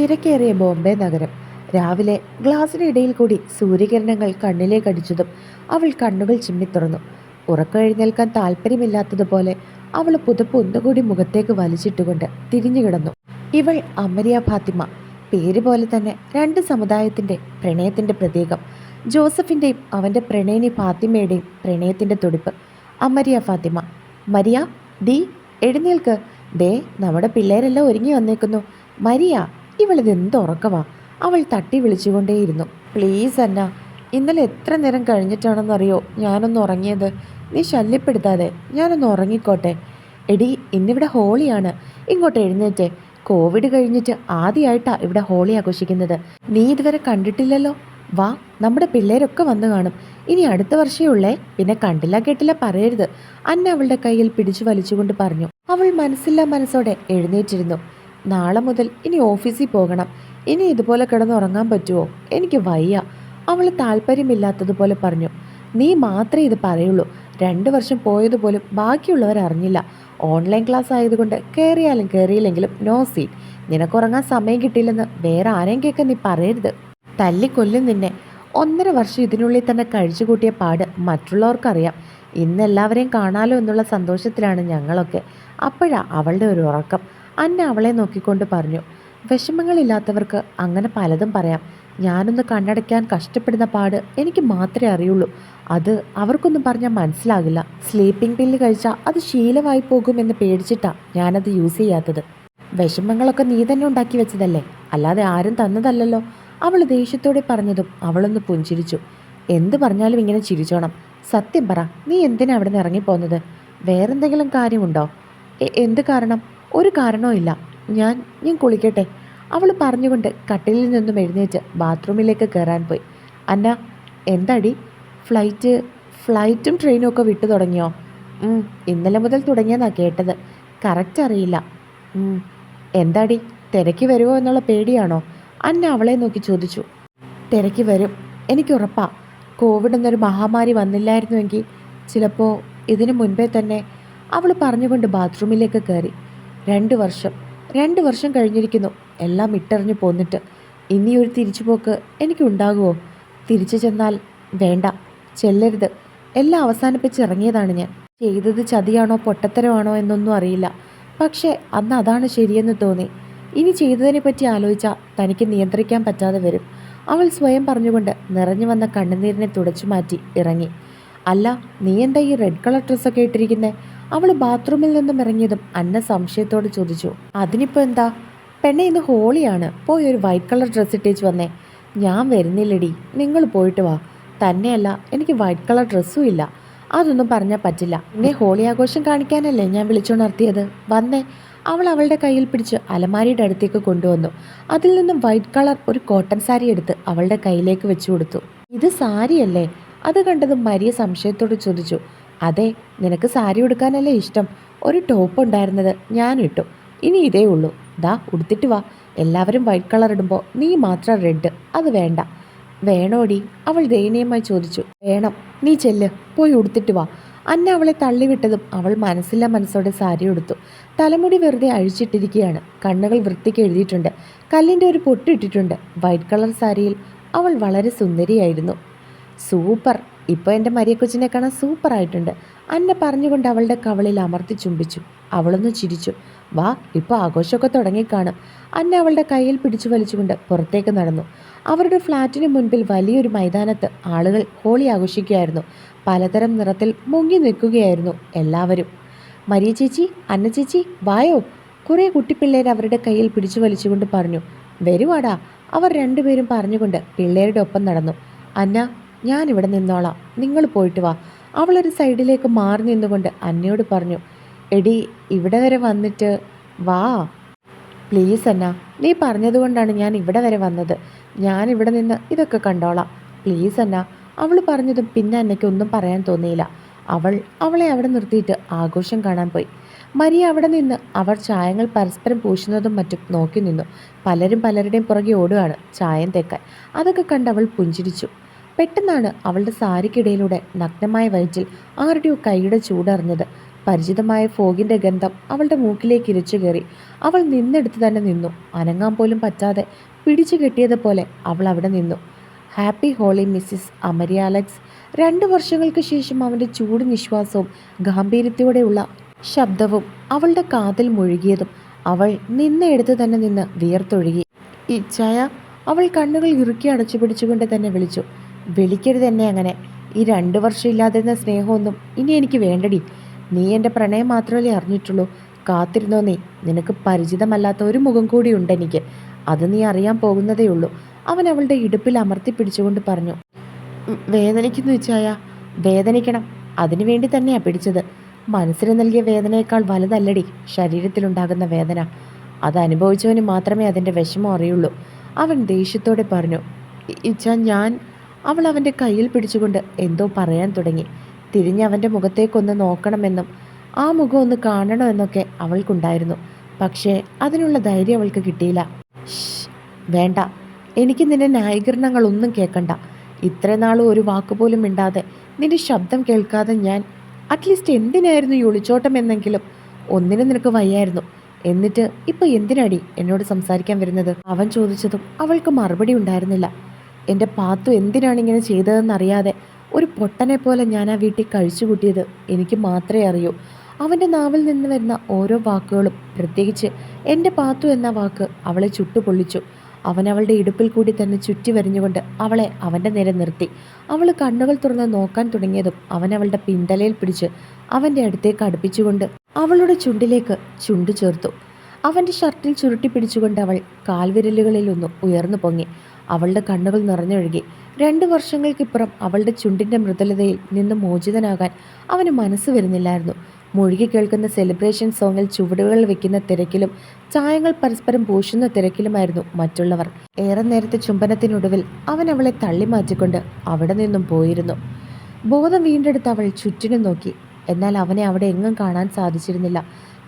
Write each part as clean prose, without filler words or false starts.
തിരക്കേറിയ ബോംബെ നഗരം. രാവിലെ ഗ്ലാസിന് ഇടയിൽ കൂടി സൂര്യകിരണങ്ങൾ കണ്ണിലേക്കടിച്ചതും അവൾ കണ്ണുകൾ ചിമ്മിത്തുറന്നു. ഉറക്കമെഴുന്നേൽക്കാൻ താല്പര്യമില്ലാത്തതുപോലെ അവൾ പുതപ്പ് ഒന്നുകൂടി മുഖത്തേക്ക് വലിച്ചിട്ടുകൊണ്ട് തിരിഞ്ഞു കിടന്നു. ഇവൾ അമരിയ ഫാത്തിമ. പേര് പോലെ തന്നെ രണ്ട് സമുദായത്തിൻ്റെ പ്രണയത്തിൻ്റെ പ്രതീകം. ജോസഫിൻ്റെയും അവൻ്റെ പ്രണയിനി ഫാത്തിമയുടെയും പ്രണയത്തിൻ്റെ തുടിപ്പ്. അമരിയ ഫാത്തിമ. മരിയ, ഡി എഴുന്നേൽക്ക്. ദേ നമ്മുടെ പിള്ളേരെല്ലാം ഒരുങ്ങി വന്നേക്കുന്നു. മരിയ, ഇവളിതെന്ത് ഉറക്കമാ? അവൾ തട്ടി വിളിച്ചുകൊണ്ടേയിരുന്നു. പ്ലീസ് അന്ന, ഇന്നലെ എത്ര നേരം കഴിഞ്ഞിട്ടാണെന്നറിയോ ഞാനൊന്ന് ഉറങ്ങിയത്? നീ ശല്യപ്പെടുത്താതെ ഞാനൊന്ന് ഉറങ്ങിക്കോട്ടെ. എടി, ഇന്നിവിടെ ഹോളിയാണ്, ഇങ്ങോട്ട് എഴുന്നേറ്റേ. കോവിഡ് കഴിഞ്ഞിട്ട് ആദ്യമായിട്ടാണ് ഇവിടെ ഹോളി ആഘോഷിക്കുന്നത്. നീ ഇതുവരെ കണ്ടിട്ടില്ലല്ലോ. വാ, നമ്മുടെ പിള്ളേരൊക്കെ വന്നു കാണും. ഇനി അടുത്ത വർഷമേ ഉള്ളേ, പിന്നെ കണ്ടില്ല കേട്ടില്ല പറയരുത്. അന്ന അവളുടെ കയ്യിൽ പിടിച്ചു വലിച്ചുകൊണ്ട് പറഞ്ഞു. അവൾ മനസ്സില്ലാ മനസ്സോടെ എഴുന്നേറ്റിരുന്നു. നാളെ മുതൽ ഇനി ഓഫീസിൽ പോകണം. ഇനി ഇതുപോലെ കിടന്നുറങ്ങാൻ പറ്റുമോ? എനിക്ക് വയ്യ. അവൾ താല്പര്യമില്ലാത്തതുപോലെ പറഞ്ഞു. നീ മാത്രമേ ഇത് പറയുള്ളൂ. 2 വർഷം പോയതുപോലും ബാക്കിയുള്ളവർ അറിഞ്ഞില്ല. ഓൺലൈൻ ക്ലാസ് ആയതുകൊണ്ട് കയറിയാലും കയറിയില്ലെങ്കിലും നോ സീറ്റ്. നിനക്കുറങ്ങാൻ സമയം കിട്ടിയില്ലെന്ന് വേറെ ആരെയും കേൾക്കാൻ നീ പറയരുത്. തല്ലിക്കൊല്ലും നിന്നെ. 1.5 വർഷം ഇതിനുള്ളിൽ തന്നെ കഴിച്ചു കൂട്ടിയ പാട് മറ്റുള്ളവർക്കറിയാം. ഇന്ന് എല്ലാവരെയും കാണാലോ എന്നുള്ള സന്തോഷത്തിലാണ് ഞങ്ങളൊക്കെ. അപ്പോഴാ അവളുടെ ഒരു ഉറക്കം. അന്ന അവളെ നോക്കിക്കൊണ്ട് പറഞ്ഞു. വിഷമങ്ങളില്ലാത്തവർക്ക് അങ്ങനെ പലതും പറയാം. ഞാനൊന്ന് കണ്ണടയ്ക്കാൻ കഷ്ടപ്പെടുന്ന പാട് എനിക്ക് മാത്രമേ അറിയുള്ളൂ. അത് അവർക്കൊന്നും പറഞ്ഞാൽ മനസ്സിലാകില്ല. സ്ലീപ്പിംഗ് പില്ല് കഴിച്ചാൽ അത് ശീലമായി പോകുമെന്ന് പേടിച്ചിട്ടാ ഞാനത് യൂസ് ചെയ്യാത്തത്. വിഷമങ്ങളൊക്കെ നീ തന്നെ ഉണ്ടാക്കി വെച്ചതല്ലേ, അല്ലാതെ ആരും തന്നതല്ലല്ലോ. അവൾ ദേഷ്യത്തോടെ പറഞ്ഞതും അവളൊന്ന് പുഞ്ചിരിച്ചു. എന്ത് പറഞ്ഞാലും ഇങ്ങനെ ചിരിച്ചോണം. സത്യം പറ, നീ എന്തിനാ അവിടെ നിന്ന് ഇറങ്ങിപ്പോന്നത്? വേറെന്തെങ്കിലും കാര്യമുണ്ടോ? എന്ത് കാരണം? ഒരു കാരണവും ഇല്ല. ഞാൻ കുളിക്കട്ടെ. അവൾ പറഞ്ഞുകൊണ്ട് കട്ടിലിൽ നിന്നും എഴുന്നേറ്റ് ബാത്റൂമിലേക്ക് കയറാൻ പോയി. അന്ന, എന്താടി? ഫ്ലൈറ്റും ട്രെയിനും ഒക്കെ വിട്ടു തുടങ്ങിയോ? ഇന്നലെ മുതൽ തുടങ്ങിയെന്നാണ് കേട്ടത്. കറക്റ്റ് അറിയില്ല. എന്താടി, തിരക്കി വരുമോ എന്നുള്ള പേടിയാണോ? അന്ന അവളെ നോക്കി ചോദിച്ചു. തിരക്കി വരും, എനിക്കുറപ്പാ. കോവിഡ് എന്നൊരു മഹാമാരി വന്നില്ലായിരുന്നുവെങ്കിൽ ചിലപ്പോൾ ഇതിനു മുൻപേ തന്നെ. അവൾ പറഞ്ഞുകൊണ്ട് ബാത്റൂമിലേക്ക് കയറി. 2 വർഷം കഴിഞ്ഞിരിക്കുന്നു എല്ലാം ഇട്ടെറിഞ്ഞു പോന്നിട്ട്. ഇനിയൊരു തിരിച്ചുപോക്ക് എനിക്കുണ്ടാകുമോ? തിരിച്ചു ചെന്നാൽ വേണ്ട, ചെല്ലരുത്. എല്ലാം അവസാനിപ്പിച്ച് ഇറങ്ങിയതാണ് ഞാൻ. ചെയ്തത് ചതിയാണോ പൊട്ടത്തരമാണോ എന്നൊന്നും അറിയില്ല. പക്ഷേ അന്ന് അതാണ് ശരിയെന്ന് തോന്നി. ഇനി ചെയ്തതിനെ പറ്റി ആലോചിച്ചാൽ തനിക്ക് നിയന്ത്രിക്കാൻ പറ്റാതെ വരും. അവൾ സ്വയം പറഞ്ഞുകൊണ്ട് നിറഞ്ഞു വന്ന കണ്ണുനീരിനെ തുടച്ചു മാറ്റി ഇറങ്ങി. അല്ല, നീ എന്താ ഈ റെഡ് കളർ ഡ്രസ്സൊക്കെ ഇട്ടിരിക്കുന്നേ? അവൾ ബാത്റൂമിൽ നിന്നും ഇറങ്ങിയതും അന്ന സംശയത്തോട് ചോദിച്ചു. അതിനിപ്പോൾ എന്താ പെണ്ണെ, ഇന്ന് ഹോളിയാണ്. പോയി ഒരു വൈറ്റ് കളർ ഡ്രസ്സ് ഇട്ടേച്ച് വന്നേ. ഞാൻ വരുന്നില്ലടി, നിങ്ങൾ പോയിട്ട് വാ. തന്നെയല്ല, എനിക്ക് വൈറ്റ് കളർ ഡ്രസ്സും ഇല്ല. അതൊന്നും പറഞ്ഞാൽ പറ്റില്ല. എന്നെ ഹോളി ആഘോഷം കാണിക്കാനല്ലേ ഞാൻ വിളിച്ചുണർത്തിയത്. വന്നേ. അവൾ അവളുടെ കയ്യിൽ പിടിച്ച് അലമാരിയുടെ അടുത്തേക്ക് കൊണ്ടുവന്നു. അതിൽ നിന്നും വൈറ്റ് കളർ ഒരു കോട്ടൺ സാരി എടുത്ത് അവളുടെ കയ്യിലേക്ക് വെച്ചു കൊടുത്തു. ഇത് സാരിയല്ലേ? അത് കണ്ടതും മരിയ സംശയത്തോട് ചോദിച്ചു. അതെ, നിനക്ക് സാരി ഉടുക്കാനല്ലേ ഇഷ്ടം. ഒരു ടോപ്പ് ഉണ്ടായിരുന്നത് ഞാൻ ഇട്ടു. ഇനി ഇതേ ഉള്ളൂ. ദാ ഉടുത്തിട്ട് വാ. എല്ലാവരും വൈറ്റ് കളർ ഇടുമ്പോൾ നീ മാത്രം റെഡ്. അത് വേണ്ട. വേണോടി? അവൾ ദയനീയമായി ചോദിച്ചു. വേണം. നീ ചെല്ല്, പോയി ഉടുത്തിട്ട് വാ. അന്ന അവളെ തള്ളിവിട്ടതും അവൾ മനസ്സില്ലാ മനസ്സോടെ സാരി ഉടുത്തു. തലമുടി വെറുതെ അഴിച്ചിട്ടിരിക്കുകയാണ്. കണ്ണുകൾ വൃത്തിക്ക് എഴുതിയിട്ടുണ്ട്. കല്ലിൻ്റെ ഒരു പൊട്ടിട്ടിട്ടുണ്ട്. വൈറ്റ് കളർ സാരിയിൽ അവൾ വളരെ സുന്ദരിയായിരുന്നു. സൂപ്പർ, ഇപ്പോൾ എൻ്റെ മരിയ കൊച്ചിനെ കാണാൻ സൂപ്പറായിട്ടുണ്ട്. അന്ന പറഞ്ഞുകൊണ്ട് അവളുടെ കവളിൽ അമർത്തി ചുംബിച്ചു. അവളൊന്ന് ചിരിച്ചു. വാ, ഇപ്പോൾ ആഘോഷമൊക്കെ തുടങ്ങിക്കാണും. അന്ന അവളുടെ കയ്യിൽ പിടിച്ചു വലിച്ചുകൊണ്ട് പുറത്തേക്ക് നടന്നു. അവരുടെ ഫ്ലാറ്റിന് മുൻപിൽ വലിയൊരു മൈതാനത്ത് ആളുകൾ ഹോളി ആഘോഷിക്കുകയായിരുന്നു. പലതരം നിറത്തിൽ മുങ്ങി നിൽക്കുകയായിരുന്നു എല്ലാവരും. മരിയ ചേച്ചി, അന്ന ചേച്ചി, വായോ. കുറേ കുട്ടിപ്പിള്ളേർ അവരുടെ കയ്യിൽ പിടിച്ചു വലിച്ചുകൊണ്ട് പറഞ്ഞു. വരുവാടാ. അവർ രണ്ടുപേരും പറഞ്ഞുകൊണ്ട് പിള്ളേരുടെ ഒപ്പം നടന്നു. അന്ന, ഞാനിവിടെ നിന്നോളാം, നിങ്ങൾ പോയിട്ട് വാ. അവളൊരു സൈഡിലേക്ക് മാറി നിന്നുകൊണ്ട് അന്നയോട് പറഞ്ഞു. എടി, ഇവിടെ വരെ വന്നിട്ട് വാ പ്ലീസ് അന്ന. നീ പറഞ്ഞതുകൊണ്ടാണ് ഞാൻ ഇവിടെ വരെ വന്നത്. ഞാനിവിടെ നിന്ന് ഇതൊക്കെ കണ്ടോളാം. പ്ലീസ് അന്ന. അവൾ പറഞ്ഞതും പിന്നെ അന്നയ്ക്ക് ഒന്നും പറയാൻ തോന്നിയില്ല. അവളെ അവിടെ നിർത്തിയിട്ട് ആഘോഷം കാണാൻ പോയി. മരിയ അവിടെ നിന്ന് അവർ ചായങ്ങൾ പരസ്പരം പൂശുന്നതും മറ്റും നോക്കി നിന്നു. പലരും പലരുടെയും പുറകെ ഓടുകയാണ് ചായം തേക്കാൻ. അതൊക്കെ കണ്ട് അവൾ പുഞ്ചിരിച്ചു. പെട്ടെന്നാണ് അവളുടെ സാരിക്കിടയിലൂടെ നഗ്നമായ വയറ്റിൽ ആരുടെയോ കൈയുടെ ചൂടറിഞ്ഞത്. പരിചിതമായ ഫോഗിൻ്റെ ഗന്ധം അവളുടെ മൂക്കിലേക്ക് ഇരച്ചു കയറി. അവൾ നിന്നെടുത്ത് തന്നെ നിന്നു. അനങ്ങാൻ പോലും പറ്റാതെ പിടിച്ചു കെട്ടിയതുപോലെ അവൾ അവിടെ നിന്നു. Happy Holi Mrs Amariya Alex. 2 വർഷങ്ങൾക്ക് ശേഷം അവൻ്റെ ചൂട് നിശ്വാസവും ഗാംഭീര്യത്തോടെയുള്ള ശബ്ദവും അവളുടെ കാതിൽ മുഴുകിയതും അവൾ നിന്നെടുത്ത് തന്നെ നിന്ന് വിയർത്തൊഴുകി. ഇച്ഛായ. അവൾ കണ്ണുകൾ ഇറുക്കി അടച്ചു പിടിച്ചുകൊണ്ട് തന്നെ വിളിച്ചു. വിളിക്കരുത് എന്നെ അങ്ങനെ. ഈ 2 വർഷം ഇല്ലാതിരുന്ന സ്നേഹമൊന്നും ഇനി എനിക്ക് വേണ്ടടി. നീ എൻ്റെ പ്രണയം മാത്രമല്ലേ അറിഞ്ഞിട്ടുള്ളൂ. കാത്തിരുന്നോ നീ. നിനക്ക് പരിചിതമല്ലാത്ത ഒരു മുഖം കൂടി ഉണ്ടെനിക്ക്. അത് നീ അറിയാൻ പോകുന്നതേ ഉള്ളൂ. അവൻ അവളുടെ ഇടുപ്പിൽ അമർത്തി പിടിച്ചുകൊണ്ട് പറഞ്ഞു. വേദനിക്കുന്നു ഇച്ഛായ. വേദനിക്കണം. അതിനു വേണ്ടി തന്നെയാ പിടിച്ചത്. മനസ്സിന് നൽകിയ വേദനയേക്കാൾ വലുതല്ലടി ശരീരത്തിലുണ്ടാകുന്ന വേദന. അത് അനുഭവിച്ചവന് മാത്രമേ അതിൻ്റെ വിഷമം അറിയുള്ളൂ. അവൻ ദേഷ്യത്തോടെ പറഞ്ഞു. ഇച്ഛ ഞാൻ. അവൾ അവൻ്റെ കയ്യിൽ പിടിച്ചുകൊണ്ട് എന്തോ പറയാൻ തുടങ്ങി. തിരിഞ്ഞ് അവൻ്റെ മുഖത്തേക്കൊന്ന് നോക്കണമെന്നും ആ മുഖം ഒന്ന് കാണണമെന്നൊക്കെ അവൾക്കുണ്ടായിരുന്നു. പക്ഷേ അതിനുള്ള ധൈര്യം അവൾക്ക് കിട്ടിയില്ല. വേണ്ട, എനിക്ക് നിന്റെ ന്യായീകരണങ്ങളൊന്നും കേൾക്കണ്ട. ഇത്രയും നാളും ഒരു വാക്കുപോലും മിണ്ടാതെ നിന്റെ ശബ്ദം കേൾക്കാതെ ഞാൻ അറ്റ്ലീസ്റ്റ് എന്തിനായിരുന്നു ഈ ഒളിച്ചോട്ടം എന്നെങ്കിലും. ഒന്നിനും നിനക്ക് വയ്യായിരുന്നു. എന്നിട്ട് ഇപ്പോൾ എന്തിനാടി എന്നോട് സംസാരിക്കാൻ വരുന്നത്? അവൻ ചോദിച്ചതും അവൾക്ക് മറുപടി ഉണ്ടായിരുന്നില്ല. എൻ്റെ പാത്തു എന്തിനാണ് ഇങ്ങനെ ചെയ്തതെന്നറിയാതെ ഒരു പൊട്ടനെ പോലെ ഞാൻ ആ വീട്ടിൽ കഴിച്ചു കൂട്ടിയത് എനിക്ക് മാത്രമേ അറിയൂ. അവൻ്റെ നാവിൽ നിന്ന് വരുന്ന ഓരോ വാക്കുകളും, പ്രത്യേകിച്ച് എൻ്റെ പാത്തു എന്ന വാക്ക്, അവളെ ചുട്ടുപൊള്ളിച്ചു. അവൻ അവളുടെ ഇടുപ്പിൽ കൂടി തന്നെ ചുറ്റി വരിഞ്ഞുകൊണ്ട് അവളെ അവൻ്റെ നേരെ നിർത്തി. അവൾ കണ്ണുകൾ തുറന്ന് നോക്കാൻ തുടങ്ങിയതും അവൻ അവളുടെ പിന്തലയിൽ പിടിച്ച് അവൻ്റെ അടുത്തേക്ക് അടുപ്പിച്ചുകൊണ്ട് അവളുടെ ചുണ്ടിലേക്ക് ചുണ്ടു ചേർത്തു. അവൻ്റെ ഷർട്ടിൽ ചുരുട്ടി പിടിച്ചുകൊണ്ട് അവൾ കാൽവിരലുകളിലൊന്ന് ഉയർന്നു പൊങ്ങി. അവളുടെ കണ്ണുകൾ നിറഞ്ഞൊഴുകി. 2 വർഷങ്ങൾക്കിപ്പുറം അവളുടെ ചുണ്ടിൻ്റെ മൃദുലതയിൽ നിന്ന് മോചിതനാകാൻ അവന് മനസ്സ് വരുന്നില്ലായിരുന്നു. മുഴുകി കേൾക്കുന്ന സെലിബ്രേഷൻ സോങ്ങിൽ ചുവടുകൾ വെക്കുന്ന തിരക്കിലും ചായങ്ങൾ പരസ്പരം പൂശുന്ന തിരക്കിലുമായിരുന്നു മറ്റുള്ളവർ. ഏറെ നേരത്തെ ചുംബനത്തിനൊടുവിൽ അവൻ അവളെ തള്ളി മാറ്റിക്കൊണ്ട് അവിടെ നിന്നും പോയിരുന്നു. ബോധം വീണ്ടെടുത്ത് അവൾ ചുറ്റിനും നോക്കി. എന്നാൽ അവനെ അവിടെ എങ്ങും കാണാൻ സാധിച്ചിരുന്നില്ല.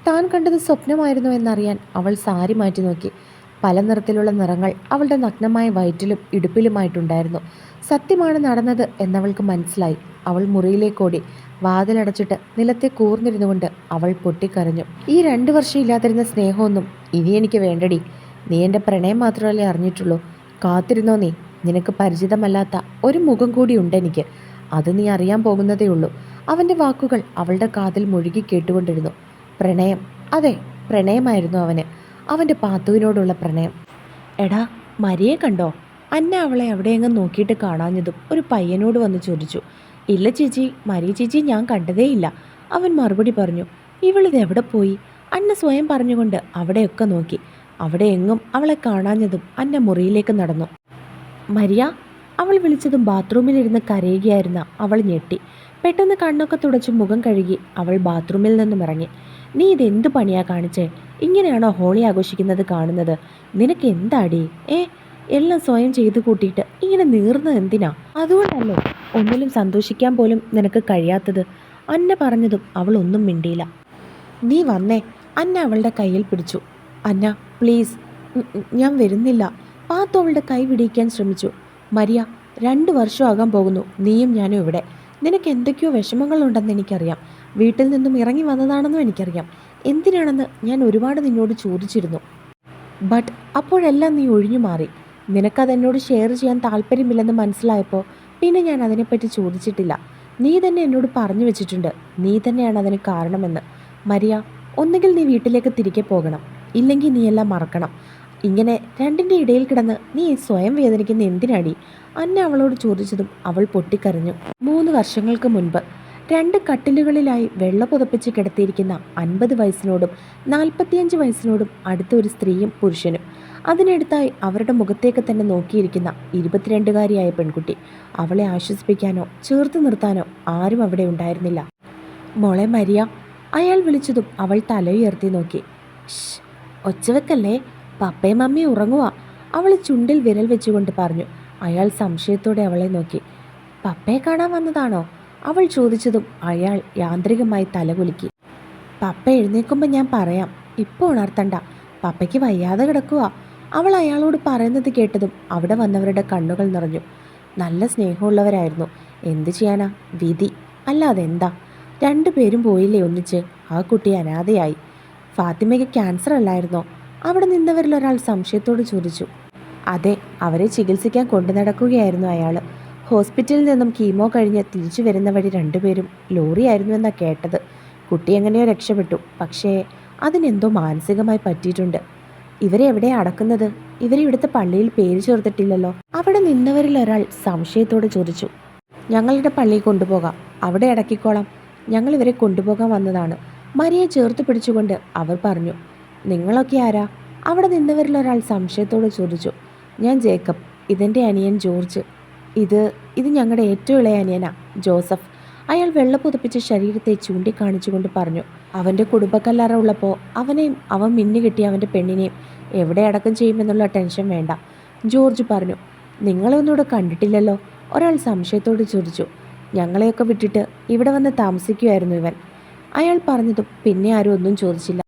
താൻ കണ്ടത് സ്വപ്നമായിരുന്നു എന്നറിയാൻ അവൾ സാരി മാറ്റി നോക്കി. പല നിറത്തിലുള്ള നിറങ്ങൾ അവളുടെ നഗ്നമായ വയറ്റിലും ഇടുപ്പിലുമായിട്ടുണ്ടായിരുന്നു. സത്യമാണ് നടന്നത് എന്നവൾക്ക് മനസ്സിലായി. അവൾ മുറിയിലേക്കോടി. വാതിലടച്ചിട്ട് നിലത്തെ കൂർന്നിരുന്നു കൊണ്ട് അവൾ പൊട്ടിക്കരഞ്ഞു. ഈ 2 വർഷം ഇല്ലാതിരുന്ന സ്നേഹമൊന്നും ഇനി എനിക്ക് വേണ്ടടി. നീ എൻ്റെ പ്രണയം മാത്രമല്ലേ അറിഞ്ഞിട്ടുള്ളൂ. കാത്തിരുന്നോ നീ. നിനക്ക് പരിചിതമല്ലാത്ത ഒരു മുഖം കൂടി ഉണ്ടെനിക്ക്. അത് നീ അറിയാൻ പോകുന്നതേ ഉള്ളൂ. അവൻ്റെ വാക്കുകൾ അവളുടെ കാതിൽ മുഴുകി കേട്ടുകൊണ്ടിരുന്നു. പ്രണയം. അതെ, പ്രണയമായിരുന്നു അവന്. അവൻ്റെ പാത്തുവിനോടുള്ള പ്രണയം. എടാ, മരിയെ കണ്ടോ? അന്ന അവളെ അവിടെയെങ്ങും നോക്കിയിട്ട് കാണാഞ്ഞതും ഒരു പയ്യനോട് വന്ന് ചോദിച്ചു. ഇല്ല ചേച്ചി, മരിയ ചേച്ചി ഞാൻ കണ്ടതേയില്ല. അവൻ മറുപടി പറഞ്ഞു. ഇവളിത് എവിടെ പോയി? അന്ന സ്വയം പറഞ്ഞുകൊണ്ട് അവിടെയൊക്കെ നോക്കി. അവിടെ എങ്ങും അവളെ കാണാഞ്ഞതും അന്ന മുറിയിലേക്ക് നടന്നു. മരിയ. അവൾ വിളിച്ചതും ബാത്റൂമിലിരുന്ന് കരയുകയായിരുന്ന അവൾ ഞെട്ടി. പെട്ടെന്ന് കണ്ണൊക്കെ തുടച്ച് മുഖം കഴുകി അവൾ ബാത്റൂമിൽ നിന്നും ഇറങ്ങി. നീ ഇതെന്തു പണിയാ കാണിച്ചേ? ഇങ്ങനെയാണോ ഹോളി ആഘോഷിക്കുന്നത് കാണുന്നത്? നിനക്ക് എന്താടി? എല്ലാം സ്വയം ചെയ്തു കൂട്ടിയിട്ട് ഇങ്ങനെ നീർന്നത് എന്തിനാ? അതുകൊണ്ടല്ലേ ഒന്നിലും സന്തോഷിക്കാൻ പോലും നിനക്ക് കഴിയാത്തത്? അന്ന പറഞ്ഞതും അവൾ ഒന്നും മിണ്ടിയില്ല. നീ വന്നേ. അന്ന അവളുടെ കയ്യിൽ പിടിച്ചു. അന്ന പ്ലീസ്. ഞാൻ വരുന്നില്ല. പാത്തു അവളുടെ കൈ പിടിക്കാൻ ശ്രമിച്ചു. മരിയ, 2 വർഷമാകാൻ പോകുന്നു നീയും ഞാനും ഇവിടെ. നിനക്ക് എന്തൊക്കെയോ വിഷമങ്ങളുണ്ടെന്ന് എനിക്കറിയാം. വീട്ടിൽ നിന്നും ഇറങ്ങി വന്നതാണെന്നും എനിക്കറിയാം. എന്തിനാണെന്ന് ഞാൻ ഒരുപാട് നിന്നോട് ചോദിച്ചിരുന്നു. ബട്ട് അപ്പോഴെല്ലാം നീ ഒഴിഞ്ഞു മാറി. നിനക്കതെന്നോട് ഷെയർ ചെയ്യാൻ താല്പര്യമില്ലെന്ന് മനസ്സിലായപ്പോൾ പിന്നെ ഞാൻ അതിനെപ്പറ്റി ചോദിച്ചിട്ടില്ല. നീ തന്നെ എന്നോട് പറഞ്ഞു വെച്ചിട്ടുണ്ട് നീ തന്നെയാണ് അതിന് കാരണമെന്ന്. മരിയ, ഒന്നുകിൽ നീ വീട്ടിലേക്ക് തിരികെ പോകണം, ഇല്ലെങ്കിൽ നീ എല്ലാം മറക്കണം. ഇങ്ങനെ രണ്ടിൻ്റെ ഇടയിൽ കിടന്ന് നീ സ്വയം വേദനിക്കുന്ന എന്തിനാടി? അന്ന അവളോട് ചോദിച്ചതും അവൾ പൊട്ടിക്കരഞ്ഞു. 3 വർഷങ്ങൾക്ക് മുൻപ് 2 കട്ടിലുകളിലായി വെള്ള പുതപ്പിച്ച് കിടത്തിയിരിക്കുന്ന 50 വയസ്സിനോടും 45 വയസ്സിനോടും അടുത്ത ഒരു സ്ത്രീയും പുരുഷനും. അതിനടുത്തായി അവരുടെ മുഖത്തേക്ക് തന്നെ നോക്കിയിരിക്കുന്ന 22കാരിയായ പെൺകുട്ടി. അവളെ ആശ്വസിപ്പിക്കാനോ ചേർത്ത് നിർത്താനോ ആരും അവിടെ ഉണ്ടായിരുന്നില്ല. മോളെ മരിയ, അയാൾ വിളിച്ചതും അവൾ തലയുയർത്തി നോക്കി. ഒച്ചവെക്കല്ലേ, പപ്പയും മമ്മിയും ഉറങ്ങുക. അവൾ ചുണ്ടിൽ വിരൽ വെച്ചുകൊണ്ട് പറഞ്ഞു. അയാൾ സംശയത്തോടെ അവളെ നോക്കി. പപ്പയെ കാണാൻ വന്നതാണോ? അവൾ ചോദിച്ചതും അയാൾ യാന്ത്രികമായി തലകുലുക്കി. പപ്പ എഴുന്നേൽക്കുമ്പോൾ ഞാൻ പറയാം, ഇപ്പോൾ ഉണർത്തണ്ട, പപ്പയ്ക്ക് വയ്യാതെ കിടക്കുക. അവൾ അയാളോട് പറയുന്നത് കേട്ടതും അവിടെ വന്നവരുടെ കണ്ണുകൾ നിറഞ്ഞു. നല്ല സ്നേഹമുള്ളവരായിരുന്നു. എന്തു ചെയ്യാനാ, വിധി അല്ലാതെ എന്താ. രണ്ടുപേരും പോയില്ലേ ഒന്നിച്ച്? ആ കുട്ടി അനാഥയായി. ഫാത്തിമയ്ക്ക് ക്യാൻസർ അല്ലായിരുന്നോ? അവിടെ നിന്നവരിൽ ഒരാൾ സംശയത്തോട് ചോദിച്ചു. അതെ, അവരെ ചികിത്സിക്കാൻ കൊണ്ടു നടക്കുകയായിരുന്നു അയാൾ. ഹോസ്പിറ്റലിൽ നിന്നും കീമോ കഴിഞ്ഞ് തിരിച്ചു വരുന്ന വഴി രണ്ടുപേരും ലോറിയായിരുന്നു എന്നാ കേട്ടത്. കുട്ടി എങ്ങനെയോ രക്ഷപ്പെട്ടു. പക്ഷേ അതിനെന്തോ മാനസികമായി പറ്റിയിട്ടുണ്ട്. ഇവരെ എവിടെയാണ് അടക്കുന്നത്? ഇവരെ ഇവിടുത്തെ പള്ളിയിൽ പേര് ചേർത്തിട്ടില്ലല്ലോ. അവിടെ നിന്നവരിൽ ഒരാൾ സംശയത്തോടെ ചോദിച്ചു. ഞങ്ങളുടെ പള്ളിയിൽ കൊണ്ടുപോകാം, അവിടെ അടക്കിക്കോളാം. ഞങ്ങൾ ഇവരെ കൊണ്ടുപോകാൻ വന്നതാണ്. മരിയെ ചേർത്ത് പിടിച്ചുകൊണ്ട് അവർ പറഞ്ഞു. നിങ്ങളൊക്കെ ആരാ? അവിടെ നിന്നവരിൽ ഒരാൾ സംശയത്തോടെ ചോദിച്ചു. ഞാൻ ജേക്കബ്, ഇതെൻ്റെ അനിയൻ ജോർജ്. ഇത് ഞങ്ങളുടെ ഏറ്റവും ഇളയ അനിയനാ, ജോസഫ്. അയാൾ വെള്ളപ്പുതപ്പിച്ച ശരീരത്തെ ചൂണ്ടിക്കാണിച്ചുകൊണ്ട് പറഞ്ഞു. അവൻ്റെ കുടുംബക്കല്ലാറ ഉള്ളപ്പോൾ അവനെയും അവൻ മിന്നുകിട്ടിയ അവൻ്റെ പെണ്ണിനെയും എവിടെ അടക്കം ചെയ്യുമെന്നുള്ള ടെൻഷൻ വേണ്ട, ജോർജ് പറഞ്ഞു. നിങ്ങളെ ഒന്നുകൂടെ കണ്ടിട്ടില്ലല്ലോ, ഒരാൾ സംശയത്തോട് ചോദിച്ചു. ഞങ്ങളെയൊക്കെ വിട്ടിട്ട് ഇവിടെ വന്ന് താമസിക്കുമായിരുന്നു ഇവൻ. അയാൾ പറഞ്ഞതും പിന്നെ ആരും ഒന്നും ചോദിച്ചില്ല.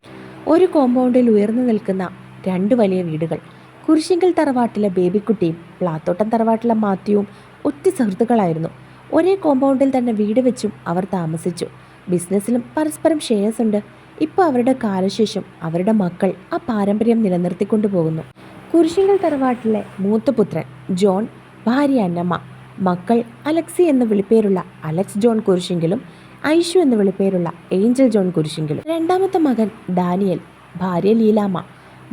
ഒരു കോമ്പൗണ്ടിൽ ഉയർന്നു നിൽക്കുന്ന രണ്ട് വലിയ വീടുകൾ. കുരിശിങ്കൽ തറവാട്ടിലെ ബേബിക്കുട്ടിയും പ്ലാത്തോട്ടം തറവാട്ടിലെ മാത്യുവും ഒറ്റ സുഹൃത്തുക്കളായിരുന്നു. ഒരേ കോമ്പൗണ്ടിൽ തന്നെ വീട് വെച്ചും അവർ താമസിച്ചു. ബിസിനസ്സിലും പരസ്പരം ഷെയർസ് ഉണ്ട്. ഇപ്പോൾ അവരുടെ കാലശേഷം അവരുടെ മക്കൾ ആ പാരമ്പര്യം നിലനിർത്തിക്കൊണ്ടു പോകുന്നു. കുരിശിങ്കൽ തറവാട്ടിലെ മൂത്തപുത്രൻ ജോൺ, ഭാര്യ അന്നമ്മ, മക്കൾ അലക്സി എന്ന് വിളിപ്പേരുള്ള അലക്സ് ജോൺ കുരിശിങ്കലും ഐഷു എന്ന് വിളിപ്പേരുള്ള ഏഞ്ചൽ ജോൺ കുരിശിങ്കലും. രണ്ടാമത്തെ മകൻ ഡാനിയൽ, ഭാര്യ ലീലാമ്മ,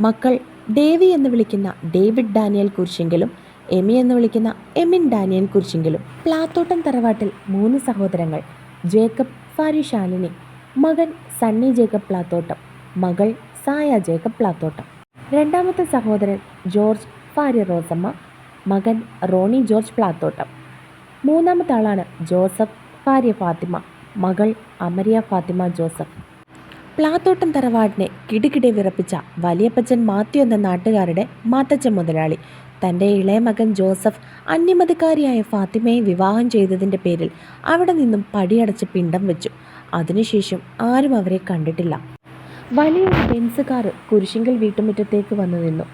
മക്കൾ ഡേവി എന്ന് വിളിക്കുന്ന ഡേവിഡ് ഡാനിയൽ കുരിശിങ്കലും എമി എന്ന് വിളിക്കുന്ന എമിൻ ഡാനിയൽ കുരിശിങ്കലും. പ്ലാത്തോട്ടം തറവാട്ടിൽ 3 സഹോദരങ്ങൾ. ജേക്കബ്, ഭാര്യ ശാലിനി, മകൻ സണ്ണി ജേക്കബ് പ്ലാത്തോട്ടം, മകൾ സായ ജേക്കബ് പ്ലാത്തോട്ടം. രണ്ടാമത്തെ സഹോദരൻ ജോർജ്, ഭാര്യ റോസമ്മ, മകൻ റോണി ജോർജ് പ്ലാത്തോട്ടം. മൂന്നാമത്തെ ആളാണ് ജോസഫ്, ഭാര്യ ഫാത്തിമ, മകൾ അമരിയ ഫാത്തിമ ജോസഫ്. പ്ലാത്തോട്ടം തറവാടിനെ കിടുകിടെ വിറപ്പിച്ച വലിയപ്പച്ചൻ മാത്യു എന്ന നാട്ടുകാരുടെ മാത്തച്ഛൻ മുതലാളി തൻ്റെ ഇളയ മകൻ ജോസഫ് അന്യമതക്കാരിയായ ഫാത്തിമയെ വിവാഹം ചെയ്തതിൻ്റെ പേരിൽ അവിടെ നിന്നും പടിയടച്ച് പിണ്ടം വെച്ചു. അതിനുശേഷം ആരും അവരെ കണ്ടിട്ടില്ല. വലിയൊരു ബെൻസ് കാറ് കുരിശിങ്കൽ വീട്ടുമുറ്റത്തേക്ക് വന്നു നിന്നു.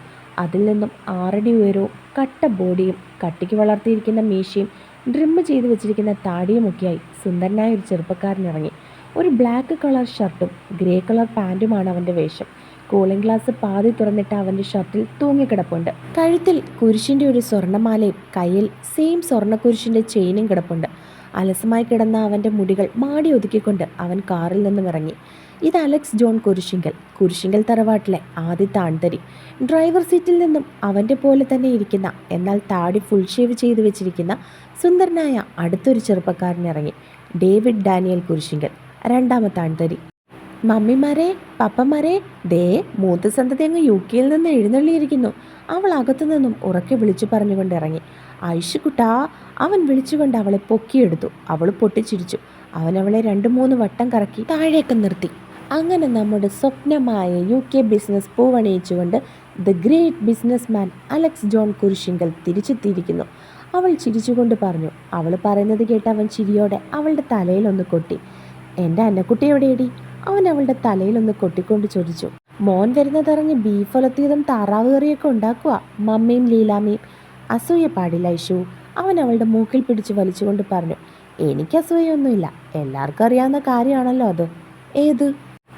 അതിൽ നിന്നും 6 അടി ഉയരവും കട്ട ബോഡിയും കട്ടിക്ക് വളർത്തിയിരിക്കുന്ന മീശയും ഡ്രിമ്മ് ചെയ്തു വെച്ചിരിക്കുന്ന താടിയുമൊക്കെയായി സുന്ദരനായ ഒരു ചെറുപ്പക്കാരൻ ഇറങ്ങി. ഒരു ബ്ലാക്ക് കളർ ഷർട്ടും ഗ്രേ കളർ പാൻറ്റുമാണ് അവൻ്റെ വേഷം. കൂളിംഗ് ഗ്ലാസ് പാതി തുറന്നിട്ട് അവൻ്റെ ഷർട്ടിൽ തൂങ്ങിക്കിടപ്പുണ്ട്. കഴുത്തിൽ കുരിശിൻ്റെ ഒരു സ്വർണ്ണമാലയും കയ്യിൽ സെയിം സ്വർണ്ണക്കുരിശിൻ്റെ ചെയിനും കിടപ്പുണ്ട്. അലസമായി കിടന്ന അവൻ്റെ മുടികൾ മാടി ഒതുക്കിക്കൊണ്ട് അവൻ കാറിൽ നിന്നും ഇറങ്ങി. ഇത് അലക്സ് ജോൺ കുരിശിങ്കൽ, കുരിശിങ്കൽ തറവാട്ടിലെ ആദ്യത്തെ ആൺതരി. ഡ്രൈവർ സീറ്റിൽ നിന്നും അവൻ്റെ പോലെ തന്നെ ഇരിക്കുന്ന, എന്നാൽ താടി ഫുൾ ഷേവ് ചെയ്തു വെച്ചിരിക്കുന്ന സുന്ദരനായ അടുത്തൊരു ചെറുപ്പക്കാരൻ ഇറങ്ങി. ഡേവിഡ് ഡാനിയൽ കുരിശിങ്കൽ, രണ്ടാമത്തെ ആൺതരി. മമ്മിമാരെ, പപ്പമാരെ, ദേ മൂത്ത സന്തതി അങ്ങ് UK നിന്ന് എഴുന്നള്ളിയിരിക്കുന്നു. അവൾ അകത്തു നിന്നും ഉറക്കെ വിളിച്ചു പറഞ്ഞുകൊണ്ട് ഇറങ്ങി. ഐഷുക്കുട്ടാ, അവൻ വിളിച്ചുകൊണ്ട് അവളെ പൊക്കിയെടുത്തു. അവൾ പൊട്ടിച്ചിരിച്ചു. അവൻ അവളെ 2-3 വട്ടം കറക്കി താഴേക്ക് നിർത്തി. അങ്ങനെ നമ്മുടെ സ്വപ്നമായ UK ബിസിനസ് പൂവണിയിച്ചുകൊണ്ട് the great businessman Alex John Kurisinkal തിരിച്ചെത്തിയിരിക്കുന്നു. അവൾ ചിരിച്ചുകൊണ്ട് പറഞ്ഞു. അവൾ പറയുന്നത് കേട്ട് അവൻ ചിരിയോടെ അവളുടെ തലയിലൊന്ന് കൊട്ടി. എൻ്റെ അന്നക്കുട്ടി എവിടെയടി? അവൻ അവളുടെ തലയിലൊന്ന് കൊട്ടിക്കൊണ്ട് ചോദിച്ചു. മോൻ വരുന്നതറിഞ്ഞ് ബീഫ് ഒലത്തിയതും താറാവ് കറിയൊക്കെ ഉണ്ടാക്കുക മമ്മിയും ലീലാമ്മയും. അസൂയ പാടില്ല ഐഷു, അവൻ അവളുടെ മൂക്കിൽ പിടിച്ച് വലിച്ചുകൊണ്ട് പറഞ്ഞു. എനിക്ക് അസൂയൊന്നുമില്ല, എല്ലാവർക്കും അറിയാവുന്ന കാര്യമാണല്ലോ അത്. ഏത്?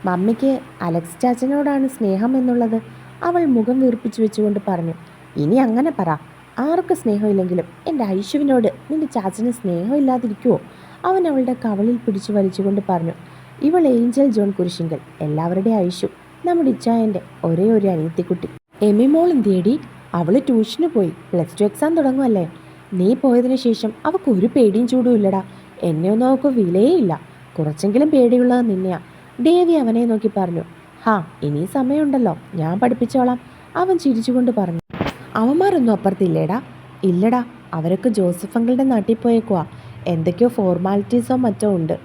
മമ്മിക്ക് അലക്സ് ചാച്ചനോടാണ് സ്നേഹം എന്നുള്ളത്, അവൾ മുഖം വീർപ്പിച്ചു വെച്ചുകൊണ്ട് പറഞ്ഞു. ഇനി അങ്ങനെ പറ, ആർക്ക് സ്നേഹമില്ലെങ്കിലും എൻ്റെ ഐഷുവിനോട് നിന്റെ ചാച്ചന് സ്നേഹമില്ലാതിരിക്കുമോ? അവൻ അവളുടെ കവളിൽ പിടിച്ചു വലിച്ചുകൊണ്ട് പറഞ്ഞു. ഇവൾ ഏഞ്ചൽ ജോൺ കുരിശിങ്കൽ, എല്ലാവരുടെയും ഐഷു, നമ്മുടെ ഇച്ചായൻ്റെ ഒരേ ഒരു അനിയത്തിക്കുട്ടി. എമി മോൾ എന്തിയടി? അവൾ ട്യൂഷന് പോയി, +2 എക്സാം തുടങ്ങുമല്ലേ. നീ പോയതിനു ശേഷം അവൾക്ക് ഒരു പേടിയും ചൂടും ഇല്ലടാ. എന്നെ ഒന്നും അവൾക്ക് വിലയേ ഇല്ല. കുറച്ചെങ്കിലും പേടിയുള്ളത് നിന്നെയാ. ദേവി അവനെ നോക്കി പറഞ്ഞു. ഹാ, ഇനി സമയമുണ്ടല്ലോ, ഞാൻ പഠിപ്പിച്ചോളാം, അവൻ ചിരിച്ചുകൊണ്ട് പറഞ്ഞു. അവന്മാരൊന്നും അപ്പുറത്തില്ലേടാ? ഇല്ലടാ, അവരൊക്കെ ജോസഫ് അങ്കിളുടെ നാട്ടിൽ പോയേക്കുവാ. എന്തൊക്കെയോ ഫോർമാലിറ്റീസോ മറ്റോ ഉണ്ട്.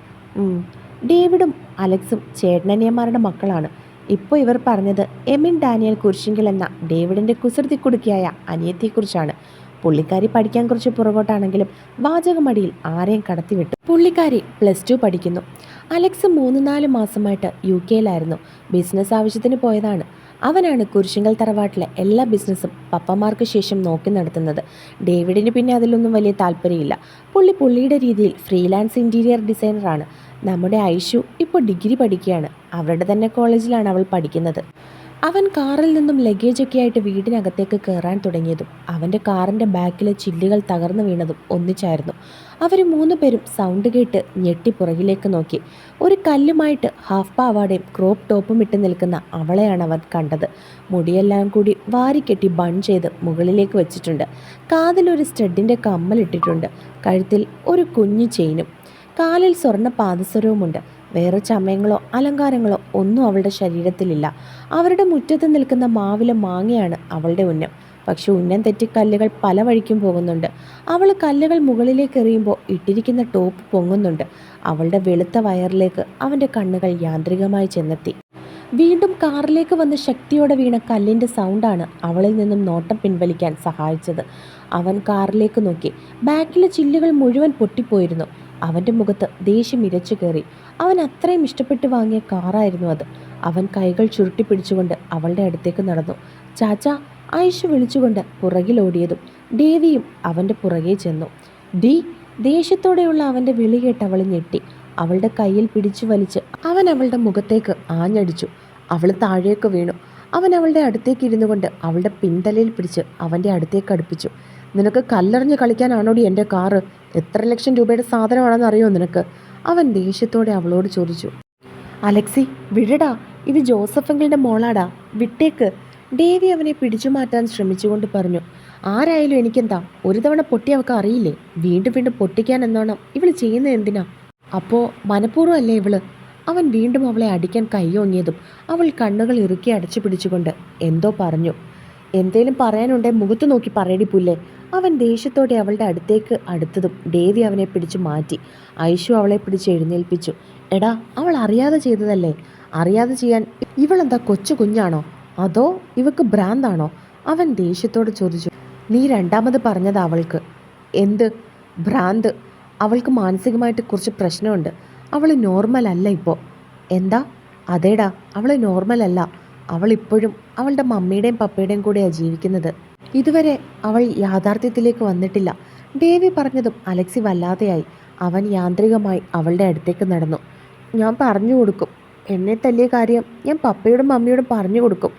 ഡേവിഡും അലക്സും ചേട്ടനനിയന്മാരുടെ മക്കളാണ്. ഇപ്പോൾ ഇവർ പറഞ്ഞത് എമിൻ ഡാനിയൽ കുരിശിങ്കൽ എന്ന ഡേവിഡിൻ്റെ കുസൃതിക്കുടുക്കിയായ അനിയത്തിയെക്കുറിച്ചാണ്. പുള്ളിക്കാരി പഠിക്കാൻ കുറച്ച് പുറകോട്ടാണെങ്കിലും വാചകമടിയിൽ ആരെയും കടത്തിവിട്ടു. പുള്ളിക്കാരി +2 പഠിക്കുന്നു. അലക്സ് 3-4 മാസമായിട്ട് UK ബിസിനസ് ആവശ്യത്തിന് പോയതാണ്. അവനാണ് കുരിശിങ്കൽ തറവാട്ടിലെ എല്ലാ ബിസിനസ്സും പപ്പമാർക്ക് ശേഷം നോക്കി നടത്തുന്നത്. ഡേവിഡിന് പിന്നെ അതിലൊന്നും വലിയ താല്പര്യമില്ല. പുള്ളിയുടെ രീതിയിൽ ഫ്രീലാൻസ് ഇൻറ്റീരിയർ ഡിസൈനറാണ്. നമ്മുടെ ഐഷു ഇപ്പോൾ ഡിഗ്രി പഠിക്കുകയാണ്. അവരുടെ തന്നെ കോളേജിലാണ് അവൾ പഠിക്കുന്നത്. അവൻ കാറിൽ നിന്നും ലഗേജൊക്കെ ആയിട്ട് വീടിനകത്തേക്ക് കയറാൻ തുടങ്ങിയതും അവൻ്റെ കാറിൻ്റെ ബാക്കിലെ ചില്ലുകൾ തകർന്നു വീണതും ഒന്നിച്ചായിരുന്നു. അവർ 3 പേരും സൗണ്ട് കേട്ട് ഞെട്ടി പുറകിലേക്ക് നോക്കി. ഒരു കല്ലുമായിട്ട് ഹാഫ് പാവാടയും ക്രോപ്പ് ടോപ്പും ഇട്ട് നിൽക്കുന്ന അവളെയാണ് അവൻ കണ്ടത്. മുടിയെല്ലാം കൂടി വാരിക്കെട്ടി ബൺ ചെയ്ത് മുകളിലേക്ക് വെച്ചിട്ടുണ്ട്. കാതിലൊരു സ്റ്റഡിൻ്റെ കമ്മലിട്ടിട്ടുണ്ട്. കഴുത്തിൽ ഒരു കുഞ്ഞു ചെയിനും. കാലിൽ സ്വർണ്ണ പാദസരവുമുണ്ട്. വേറെ ചമയങ്ങളോ അലങ്കാരങ്ങളോ ഒന്നും അവളുടെ ശരീരത്തിലില്ല. അവരുടെ മുറ്റത്ത് നിൽക്കുന്ന മാവിലെ മാങ്ങയാണ് അവളുടെ ഉന്നം. പക്ഷെ ഉന്നം തെറ്റി കല്ലുകൾ പല വഴിക്കും പോകുന്നുണ്ട്. അവൾ കല്ലുകൾ മുകളിലേക്ക് എറിയുമ്പോൾ ഇട്ടിരിക്കുന്ന ടോപ്പ് പൊങ്ങുന്നുണ്ട്. അവളുടെ വെളുത്ത വയറിലേക്ക് അവൻ്റെ കണ്ണുകൾ യാന്ത്രികമായി ചെന്നെത്തി. വീണ്ടും കാറിലേക്ക് വന്ന് ശക്തിയോടെ വീണ കല്ലിൻ്റെ സൗണ്ടാണ് അവളിൽ നിന്നും നോട്ടം പിൻവലിക്കാൻ സഹായിച്ചത്. അവൻ കാറിലേക്ക് നോക്കി. ബാക്കിലെ ചില്ലുകൾ മുഴുവൻ പൊട്ടിപ്പോയിരുന്നു. അവൻ്റെ മുഖത്ത് ദേഷ്യം ഇരച്ചു കയറി. അവൻ അത്രയും ഇഷ്ടപ്പെട്ട് വാങ്ങിയ കാറായിരുന്നു അത്. അവൻ കൈകൾ ചുരുട്ടി പിടിച്ചുകൊണ്ട് അവളുടെ അടുത്തേക്ക് നടന്നു. ചാച്ച, ആയിഷു വിളിച്ചുകൊണ്ട് പുറകിലോടിയതും ദേവിയും അവൻ്റെ പുറകെ ചെന്നു. ഡി, ദേഷ്യത്തോടെയുള്ള അവൻ്റെ വിളി കേട്ട് അവൾ ഞെട്ടി. അവളുടെ കയ്യിൽ പിടിച്ചു വലിച്ച് അവൻ അവളുടെ മുഖത്തേക്ക് ആഞ്ഞടിച്ചു. അവൾ താഴേക്ക് വീണു. അവൻ അവളുടെ അടുത്തേക്ക് ഇരുന്നു കൊണ്ട് അവളുടെ പിന്തലയിൽ പിടിച്ച് അവൻ്റെ അടുത്തേക്ക് അടുപ്പിച്ചു. നിനക്ക് കല്ലെറിഞ്ഞ് കളിക്കാനാണോടി എൻ്റെ കാറ്? എത്ര ലക്ഷം രൂപയുടെ സാധനമാണെന്ന് അറിയോ നിനക്ക്? അവൻ ദേഷ്യത്തോടെ അവളോട് ചോദിച്ചു. അലക്സി, വിടടാ, ഇത് ജോസഫെങ്കിളുടെ മോളാടാ, വിട്ടേക്ക്. ദേവി അവനെ പിടിച്ചു മാറ്റാൻ ശ്രമിച്ചുകൊണ്ട് പറഞ്ഞു. ആരായാലും എനിക്കെന്താ, ഒരു തവണ പൊട്ടി അവൾക്ക് അറിയില്ലേ? വീണ്ടും വീണ്ടും പൊട്ടിക്കാൻ എന്നോണം ഇവള് ചെയ്യുന്നത് എന്തിനാ? അപ്പോൾ മനഃപൂർവ്വം അല്ലേ ഇവള്? അവൻ വീണ്ടും അവളെ അടിക്കാൻ കൈയോങ്ങിയതും അവൾ കണ്ണുകൾ ഇറുക്കി അടച്ചു പിടിച്ചുകൊണ്ട് എന്തോ പറഞ്ഞു. എന്തേലും പറയാനുണ്ടേ മുഖത്ത് നോക്കി പറയടി പുല്ലേ. അവൻ ദേഷ്യത്തോടെ അവളുടെ അടുത്തേക്ക് അടുത്തതും ദേവി അവനെ പിടിച്ചു മാറ്റി. ഐഷു അവളെ പിടിച്ച് എഴുന്നേൽപ്പിച്ചു. എടാ, അവൾ അറിയാതെ ചെയ്തതല്ലേ. അറിയാതെ ചെയ്യാൻ ഇവളെന്താ കൊച്ചു കുഞ്ഞാണോ? അതോ ഇവക്ക് ഭ്രാന്താണോ? അവൻ ദേഷ്യത്തോട് ചോദിച്ചു. നീ രണ്ടാമത് പറഞ്ഞത് അവൾക്ക് എന്ത് ഭ്രാന്ത്? അവൾക്ക് മാനസികമായിട്ട് കുറച്ച് പ്രശ്നമുണ്ട്. അവൾ നോർമൽ അല്ല ഇപ്പോൾ. എന്താ? അതേടാ, അവൾ നോർമൽ അല്ല. അവൾ ഇപ്പോഴും അവളുടെ മമ്മിയുടെയും പപ്പയുടെയും കൂടെയാണ് ജീവിക്കുന്നത്. ഇതുവരെ അവൾ യാഥാർത്ഥ്യത്തിലേക്ക് വന്നിട്ടില്ല. ദേവി പറഞ്ഞതും അലക്സി വല്ലാതെയായി. അവൻ യാന്ത്രികമായി അവളുടെ അടുത്തേക്ക് നടന്നു. ഞാൻ പറഞ്ഞു കൊടുക്കും. എന്നെ തല്ലിയ കാര്യം ഞാൻ പപ്പയോടും മമ്മിയോടും പറഞ്ഞു കൊടുക്കും.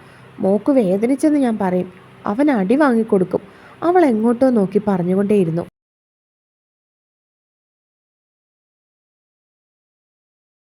മോക്ക് വേദനിച്ചെന്ന് ഞാൻ പറയും. അവൻ അടി വാങ്ങിക്കൊടുക്കും. അവൾ എങ്ങോട്ടോ നോക്കി പറഞ്ഞുകൊണ്ടേയിരുന്നു.